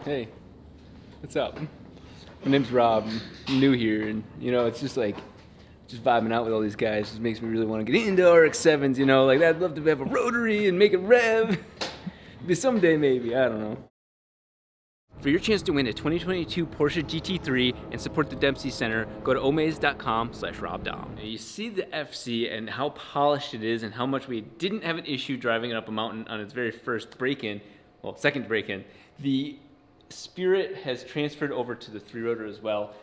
Hey, what's up? My name's Rob. I'm new here, and it's just like vibing out with all these guys. Just makes me really want to get into RX-7s. Like I'd love to have a rotary and make it rev. Maybe someday, maybe. I don't know. For your chance to win a 2022 Porsche GT3 and support the Dempsey Center, go to omaze.com/RobDahm. You see the FC and how polished it is and how much we didn't have an issue driving it up a mountain on its very first break-in, well, second break-in. The spirit has transferred over to the three-rotor as well.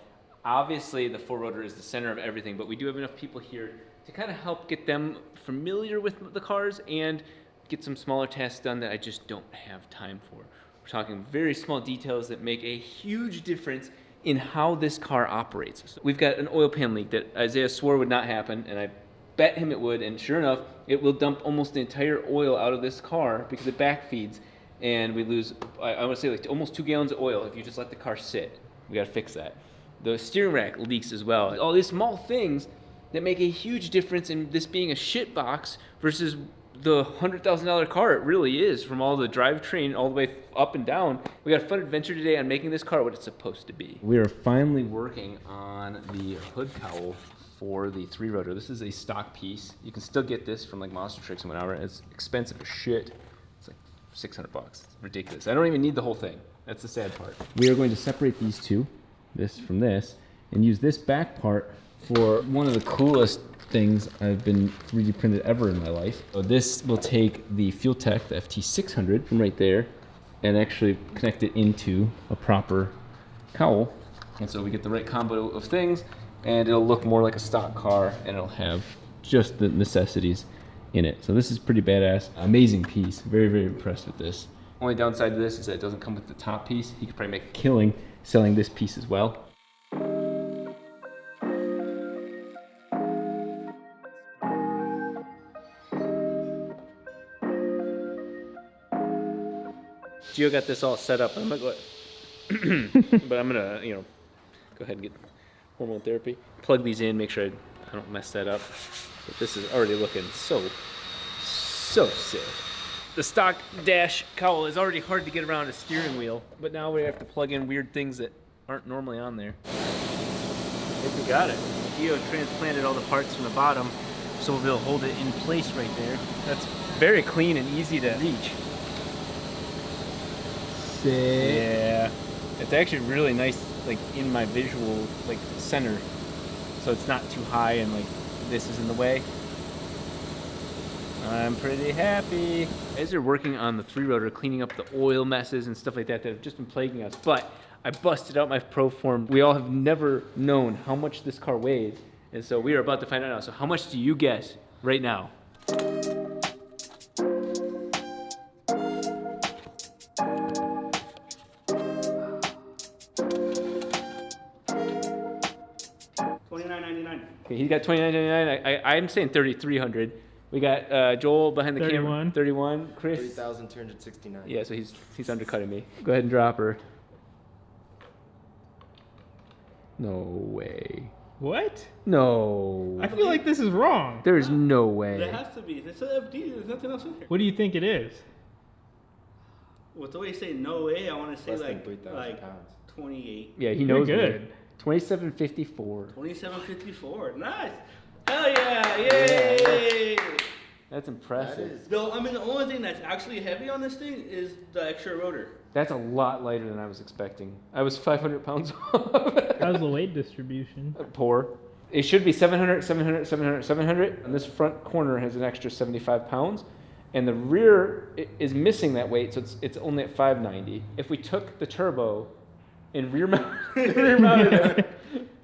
Obviously, the four-rotor is the center of everything, but we do have enough people here to kind of help get them familiar with the cars and get some smaller tasks done that I just don't have time for. We're talking very small details that make a huge difference in how this car operates. So we've got an oil pan leak that Isaiah swore would not happen, and I bet him it would, and sure enough, it will dump almost the entire oil out of this car because it backfeeds, and we lose, I want to say, like almost 2 gallons of oil if you just let the car sit. We got to fix that. The steering rack leaks as well. All these small things that make a huge difference in this being a shit box versus the $100,000 car it really is, from all the drivetrain all the way up and down. We got a fun adventure today on making this car what it's supposed to be. We are finally working on the hood cowl for the three-rotor. This is a stock piece. You can still get this from like Monster Trucks and whatever. It's expensive as shit. It's like $600. It's ridiculous. I don't even need the whole thing. That's the sad part. We are going to separate these two, this from this, and use this back part for one of the coolest things I've been 3D printed ever in my life. So this will take the Fuel Tech, the FT600 from right there, and actually connect it into a proper cowl. And so we get the right combo of things, and it'll look more like a stock car, and it'll have just the necessities in it. So this is pretty badass. Amazing piece. Very, very impressed with this. Only downside to this is that it doesn't come with the top piece. You could probably make a killing selling this piece as well. Gio got this all set up. I'm gonna go, but I'm gonna, go ahead and get hormone therapy. Plug these in, make sure I don't mess that up. But this is already looking so sick. The stock dash cowl is already hard to get around a steering wheel, but now we have to plug in weird things that aren't normally on there. I think we got it. Gio transplanted all the parts from the bottom, so we'll be able to hold it in place right there. That's very clean and easy to reach. Yeah, it's actually really nice, like in my visual, like center, so it's not too high and like this is in the way. I'm pretty happy. As they're working on the three-rotor, cleaning up the oil messes and stuff like that have just been plaguing us, but I busted out my Proform. We all have never known how much this car weighs, and so we are about to find out now. So how much do you guess right now? Okay, he got $29.99. I'm saying $3,300. We got Joel behind the camera. 31. Chris. 3,269. Yeah, so he's undercutting me. Go ahead and drop her. No way. What? No. I feel like this is wrong. There is no way. There has to be. It's an FD. There's nothing else in here. What do you think it is? With the way you say no way, I want to say Less like than 3,000 pounds. 28. Yeah, he You're knows. good. 2754. 2754. Nice. Hell yeah! Yay! That's impressive. Though I mean, the only thing that's actually heavy on this thing is the extra rotor. That's a lot lighter than I was expecting. I was 500 pounds off. How's the weight distribution? Poor. It should be 700, 700, 700, 700. And this front corner has an extra 75 pounds. And the rear is missing that weight, so it's only at 590. If we took the turbo and rear mounted it,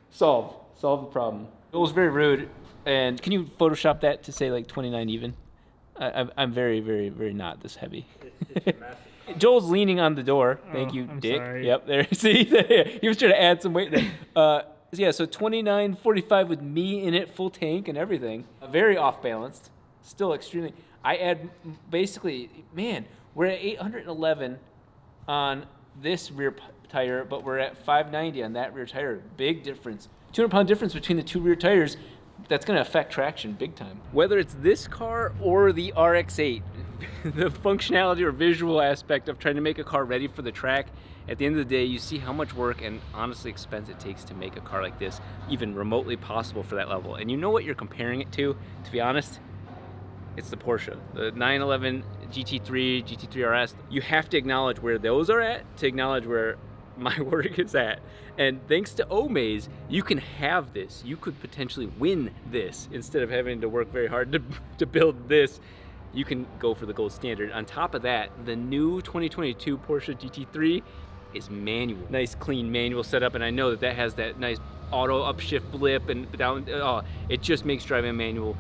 solve the problem. It was very rude. And can you Photoshop that to say like 29 even? I'm very, very, very not this heavy. It's massive. Joel's leaning on the door. Thank you, I'm Dick. sorry. Yep, there. See, he was trying to add some weight there. Yeah, so 29.45 with me in it, full tank and everything. Very off balanced. Still extremely. I add basically, man, we're at 811 on this rear tire, but we're at 590 on that rear tire. Big difference. 200-pound difference between the two rear tires. That's going to affect traction big time. Whether it's this car or the RX-8, the functionality or visual aspect of trying to make a car ready for the track. At the end of the day, you see how much work and honestly expense it takes to make a car like this even remotely possible for that level. And you know what you're comparing it to be honest? It's the Porsche, the 911 GT3, GT3 RS. You have to acknowledge where those are at to acknowledge where my work is at. And thanks to Omaze, you can have this. You could potentially win this instead of having to work very hard to build this. You can go for the gold standard. On top of that, the new 2022 Porsche GT3 is manual. Nice clean manual setup, and I know that has that nice auto upshift blip and down. Oh, it just makes driving a manual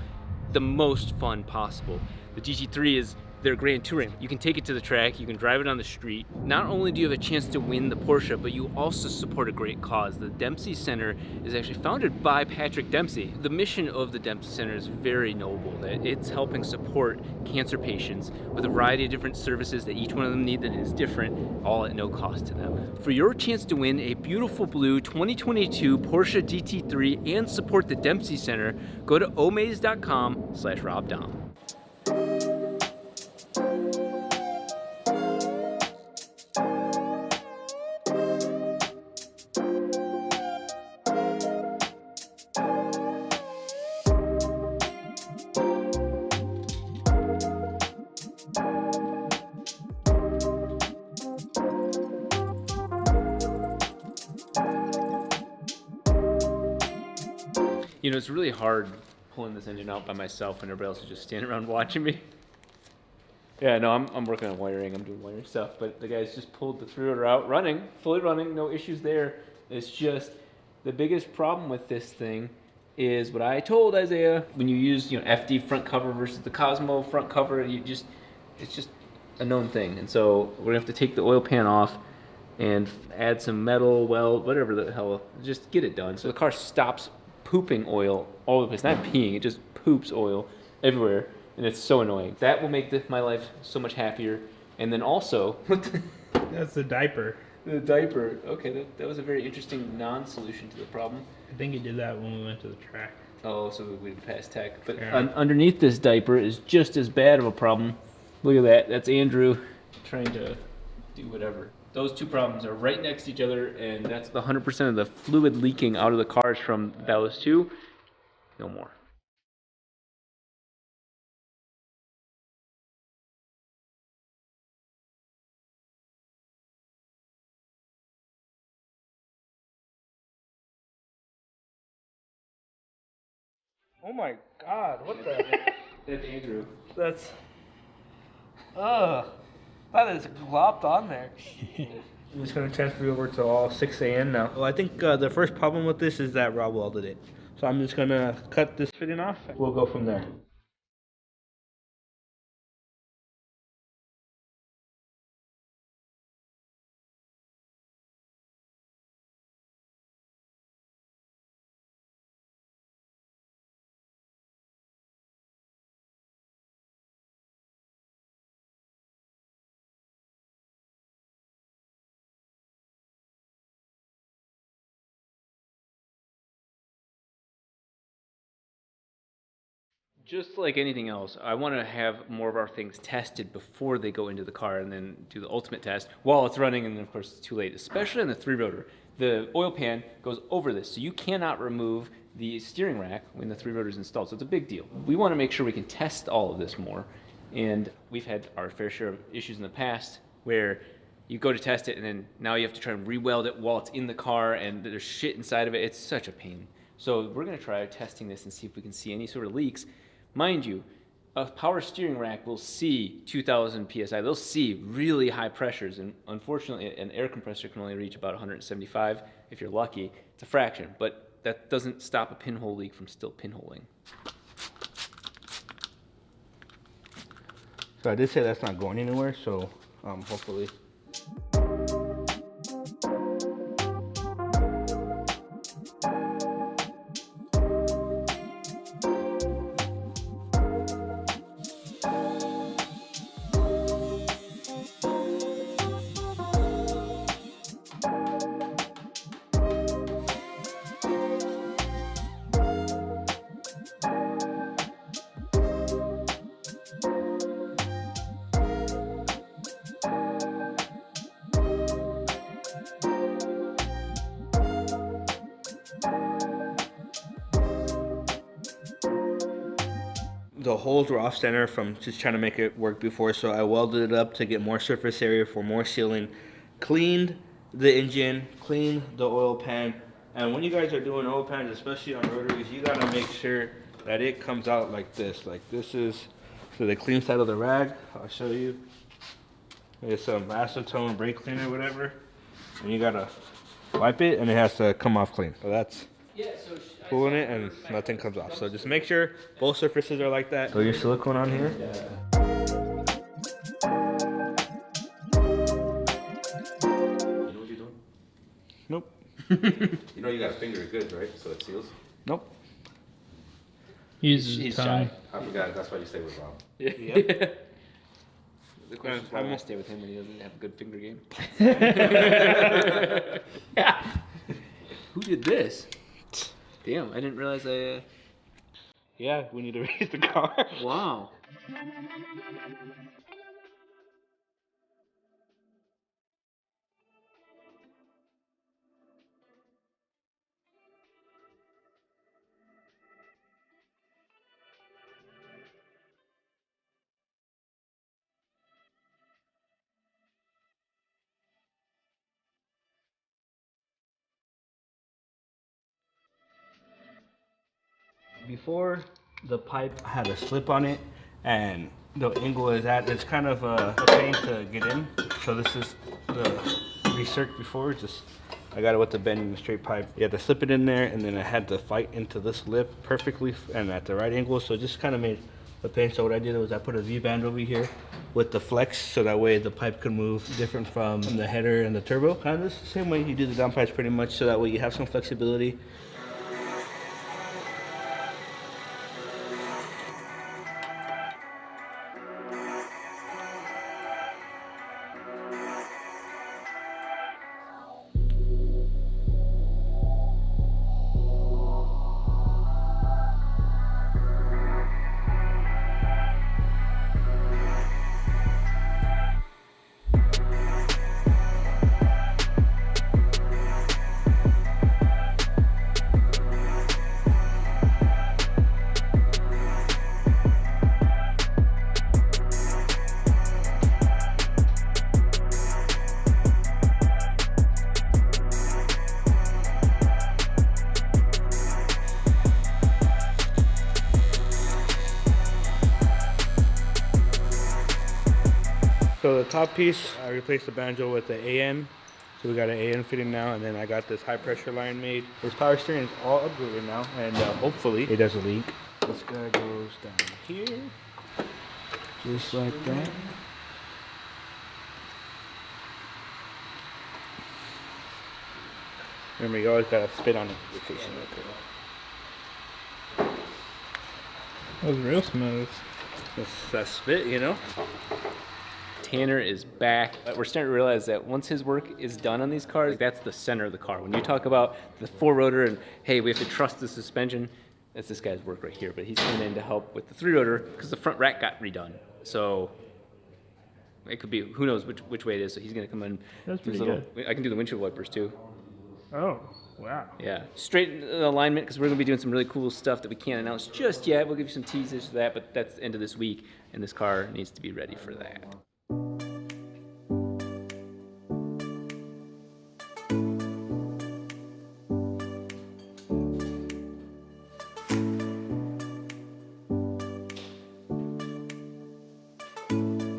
the most fun possible. The GT3 is their Grand Touring. You can take it to the track, you can drive it on the street. Not only do you have a chance to win the Porsche, but you also support a great cause. The Dempsey Center is actually founded by Patrick Dempsey. The mission of the Dempsey Center is very noble. That it's helping support cancer patients with a variety of different services that each one of them need that is different, all at no cost to them. For your chance to win a beautiful blue 2022 Porsche GT3 and support the Dempsey Center, go to omaze.com/RobDahm. You know, it's really hard pulling this engine out by myself and everybody else is just standing around watching me. Yeah, no, I'm working on wiring, I'm doing wiring stuff, but the guys just pulled the three-rotor out, running, fully running, no issues there. It's just, the biggest problem with this thing is what I told Isaiah, when you use, FD front cover versus the Cosmo front cover, it's just a known thing. And so we're gonna have to take the oil pan off and add some metal, weld, whatever the hell, just get it done. So the car stops pooping oil all over the place. Not peeing, it just poops oil everywhere, and it's so annoying. That will make my life so much happier. And then also, That's the diaper. the diaper. Okay, that was a very interesting non-solution to the problem. I think he did that when we went to the track. Oh, so we passed tech. But Yeah. underneath this diaper is just as bad of a problem. Look at that. That's Andrew trying to do whatever. Those two problems are right next to each other, and that's the 100% of the fluid leaking out of the cars from those two. No more. Oh my God! What the? That's Andrew. That's. That is glopped on there. I'm just gonna transfer you over to all 6 a.m. now. Well, I think the first problem with this is that Rob welded it. So I'm just gonna cut this fitting off. We'll go from there. Just like anything else, I want to have more of our things tested before they go into the car and then do the ultimate test while it's running, and then of course it's too late, especially on the three-rotor. The oil pan goes over this, so you cannot remove the steering rack when the three-rotor is installed, so it's a big deal. We want to make sure we can test all of this more, and we've had our fair share of issues in the past where you go to test it and then now you have to try and re-weld it while it's in the car and there's shit inside of it. It's such a pain. So we're going to try testing this and see if we can see any sort of leaks. Mind you, a power steering rack will see 2,000 PSI. They'll see really high pressures, and unfortunately, an air compressor can only reach about 175 if you're lucky. It's a fraction, but that doesn't stop a pinhole leak from still pinholing. So I did say that's not going anywhere. So hopefully. the holes were off center from just trying to make it work before, so I welded it up to get more surface area for more sealing. Cleaned the engine, cleaned the oil pan, and when you guys are doing oil pans, especially on rotaries, you gotta make sure that it comes out like this. Like this is so the clean side of the rag. I'll show you. It's some acetone brake cleaner, whatever, and you gotta wipe it, and it has to come off clean. So that's pulling it, and nothing comes off. So just make sure both surfaces are like that. Throw your silicone on here. Nope. You know you gotta finger it good, right? So it seals. Nope. Use his He's tongue. shy. I forgot. That's why you stay with Rob. Yeah. The question is why I'm- I stay with him when he doesn't have a good finger game. Who did this? Damn, I didn't realize I. Yeah, we need to raise the car. Wow. Before the pipe had a slip on it, and the angle is at, it's kind of a pain to get in. So this is the recirc before, just I got it with the bending the straight pipe. You had to slip it in there, and then I had to fight into this lip perfectly and at the right angle. So it just kind of made a pain. So what I did was I put a V-band over here with the flex, so that way the pipe could move different from the header and the turbo. Kind of the same way you do the down pipes pretty much, so that way you have some flexibility. So the top piece, I replaced the banjo with the AN. So we got an AN fitting now, and then I got this high pressure line made. This power steering is all upgraded now, and hopefully it doesn't leak. This guy goes down here, just like that. Remember, you always gotta spit on it. That was real smooth. That's spit, you know? Tanner is back. We're starting to realize that once his work is done on these cars, that's the center of the car. When you talk about the four rotor and hey, we have to trust the suspension, that's this guy's work right here. But he's coming in to help with the three rotor because the front rack got redone. So it could be, who knows which way it is. So he's gonna come in. That's do his pretty I can do the windshield wipers too. Oh, wow. Yeah, straighten the alignment because we're gonna be doing some really cool stuff that we can't announce just yet. We'll give you some teasers for that, but that's the end of this week, and this car needs to be ready for that.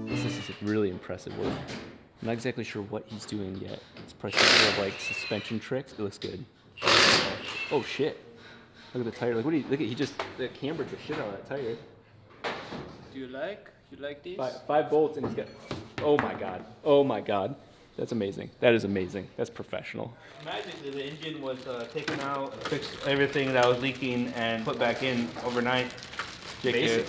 This is really impressive work. I'm not exactly sure what he's doing yet. It's probably sort of like suspension tricks. It looks good. Oh shit! Look at the tire. Like, what do you look at? He just cambered the shit out of that tire. Do you like? You like this? Five bolts, and he's got. Oh my god! Oh my god! That's amazing. That is amazing. That's professional. Magically, the engine was taken out, fixed everything that was leaking, and put back in overnight.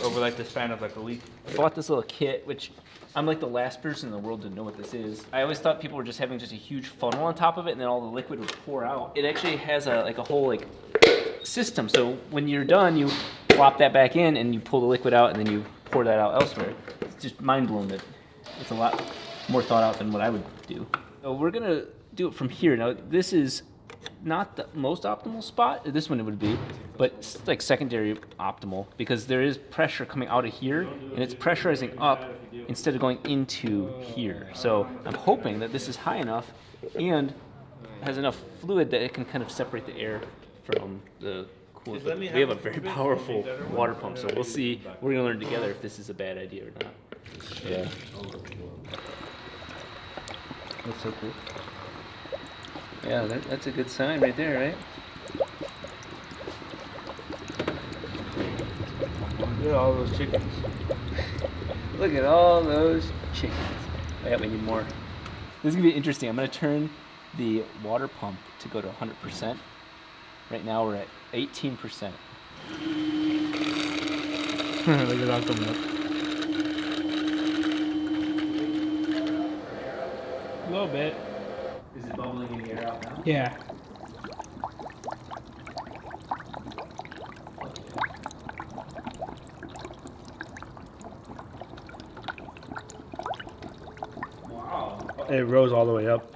Over like the span of like a week. I bought this little kit, which I'm like the last person in the world to know what this is. I always thought people were just having just a huge funnel on top of it, and then all the liquid would pour out. It actually has a whole like system. So when you're done, you plop that back in, and you pull the liquid out, and then you pour that out elsewhere. It's just mind blowing that it's a lot more thought out than what I would do. So we're gonna do it from here. Now this is not the most optimal spot. This one it would be, but it's like secondary optimal because there is pressure coming out of here and it's pressurizing up instead of going into here. So I'm hoping that this is high enough and has enough fluid that it can kind of separate the air from the coolant. But we have a very powerful water pump, so we'll see. We're gonna learn together if this is a bad idea or not. Yeah. That's so cool. Yeah, that's a good sign right there, right? Look at all those chickens. Look at all those chickens. Oh, yeah, we need more. This is gonna be interesting. I'm gonna turn the water pump to go to 100%. Right now we're at 18%. Look at that coming up. A little bit. Is it bubbling in the air out now? Yeah. Wow. It rose all the way up.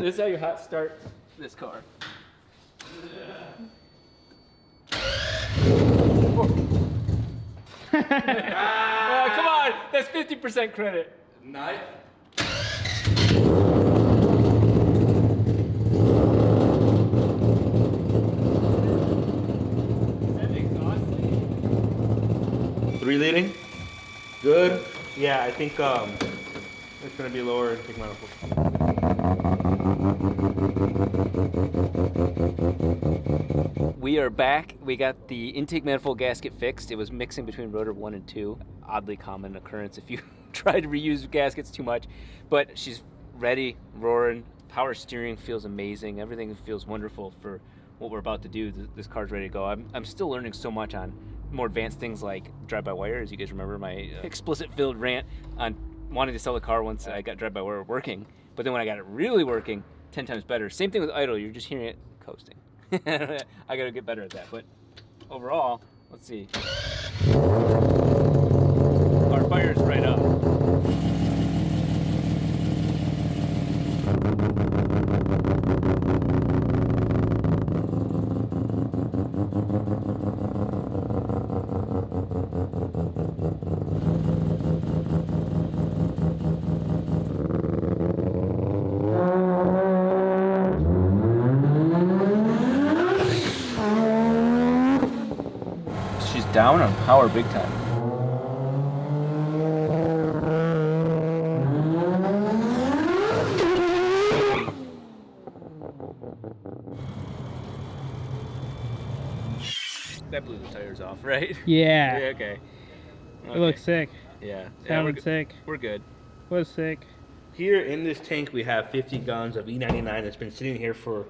This is how you hot start this car. Oh, come on, that's 50% credit. Night. Is that exhausting? 3 leading. Good. Yeah, I think it's gonna be lower in pig manifold. We are back. We got the intake manifold gasket fixed. It was mixing between rotor 1 and 2. Oddly common occurrence if you try to reuse gaskets too much. But she's ready, roaring. Power steering feels amazing. Everything feels wonderful for what we're about to do. This car's ready to go. I'm still learning so much on more advanced things like drive-by-wire. As you guys remember, my explicit-filled rant on wanting to sell the car once I got drive-by-wire working. But then when I got it really working, 10 times better. Same thing with idle. You're just hearing it coasting. I gotta get better at that. But overall, let's see. Our fire's right up. She's down on power big time. That blew the tires off, right? Yeah. Yeah, okay. It looks sick. Yeah. Sounded sick. We're good. Was sick. Here in this tank, we have 50 gallons of E99 that's been sitting here for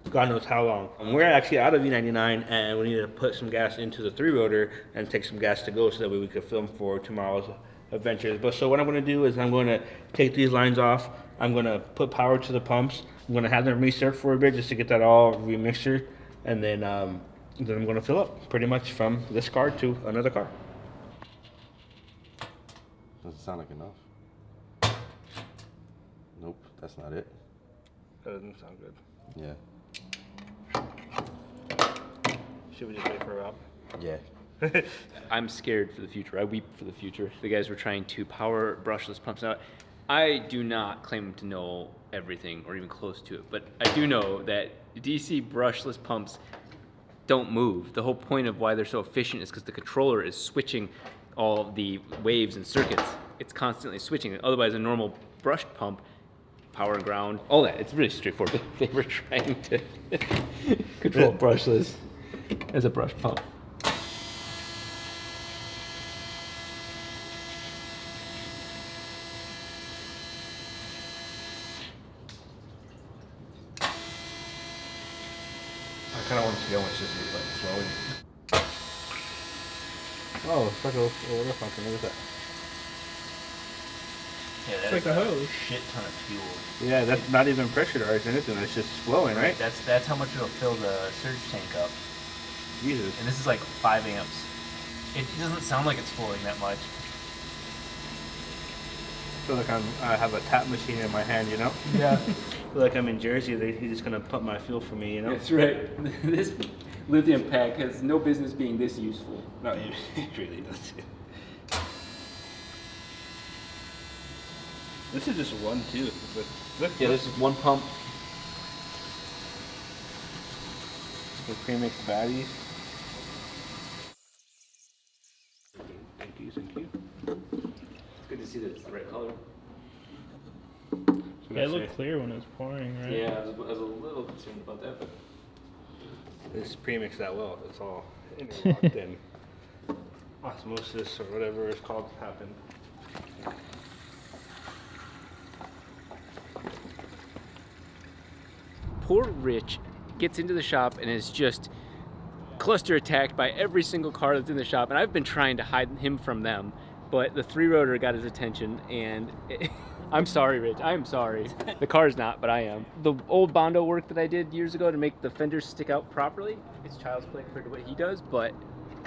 God knows how long. We're actually out of E99 and we need to put some gas into the 3-rotor and take some gas to go so that way we could film for tomorrow's adventures. But so what I'm going to do is I'm going to take these lines off. I'm going to put power to the pumps. I'm going to have them recirc for a bit just to get that all remixtured. And then I'm going to fill up pretty much from this car to another car. Doesn't sound like enough. Nope, that's not it. That doesn't sound good. Yeah. Should we just wait for Rob? Yeah. I'm scared for the future. I weep for the future. The guys were trying to power brushless pumps out. I do not claim to know everything or even close to it, but I do know that DC brushless pumps don't move. The whole point of why they're so efficient is because the controller is switching all the waves and circuits. It's constantly switching. Otherwise, a normal brushed pump, power and ground, all that, it's really straightforward. They were trying to control brushless as a brush pump. kind of want to see how much this is like slowing. Oh, it's like a water fountain. Look at that. Yeah, It's that's like a hose. shit ton of fuel. Yeah, that's not even pressurized or anything. It's just flowing, right? That's how much it'll fill the surge tank up. Jesus. And this is like 5 amps. It doesn't sound like it's flowing that much. I feel like I have a tap machine in my hand, you know? Yeah. I feel like I'm in Jersey. He's just gonna pump my fuel for me, you know? That's right. This lithium pack has no business being this useful. No, it really does. This is just one too. But look, Yeah, this is one pump. the premix baddies. Thank you, thank you. It's good to see that it's the right color. Yeah, it looked clear when it was pouring, right? Yeah, I was a little concerned about that, but This premix that well. It's all interlocked in. Osmosis or whatever it's called happened. poor Rich gets into the shop and is just cluster attacked by every single car that's in the shop, and I've been trying to hide him from them, but the 3-rotor got his attention, and I'm sorry, Rich, I am sorry. The car's not, but I am. The old Bondo work that I did years ago to make the fenders stick out properly, it's child's play compared to what he does, but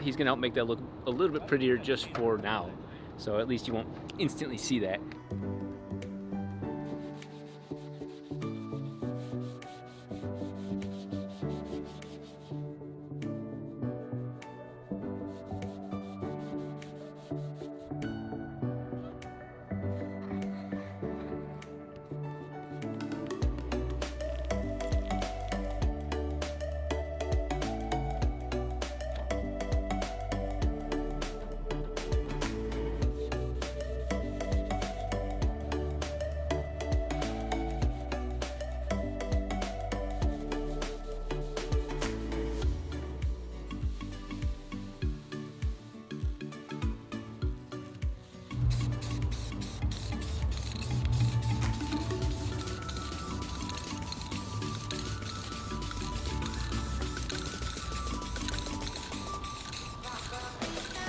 he's gonna help make that look a little bit prettier just for now. So at least you won't instantly see that.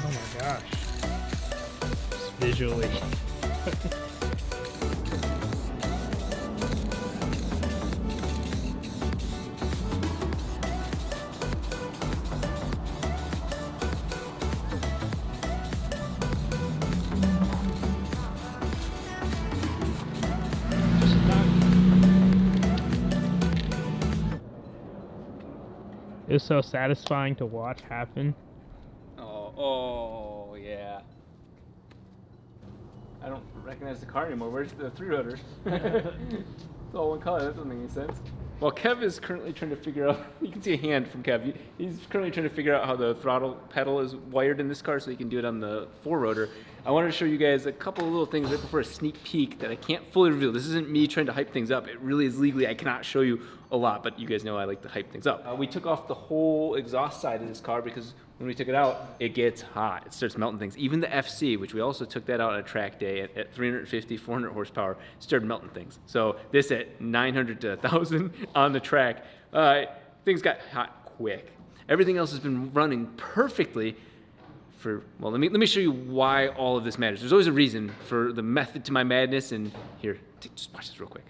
Oh my gosh. Just visually. It was so satisfying to watch happen. Oh, yeah. I don't recognize the car anymore. Where's the 3-rotor? It's all one color. That doesn't make any sense. Well, Kev is currently trying to figure out, you can see a hand from Kev. He's currently trying to figure out how the throttle pedal is wired in this car so he can do it on the 4-rotor. I wanted to show you guys a couple of little things right before a sneak peek that I can't fully reveal. This isn't me trying to hype things up. It really is legally, I cannot show you a lot, but you guys know I like to hype things up. We took off the whole exhaust side of this car because when we took it out, it gets hot. It starts melting things. Even the FC, which we also took that out on a track day at 350, 400 horsepower, started melting things. So this at 900 to 1,000 on the track, things got hot quick. Everything else has been running perfectly for, well, let me show you why all of this matters. There's always a reason for the method to my madness, and here, just watch this real quick.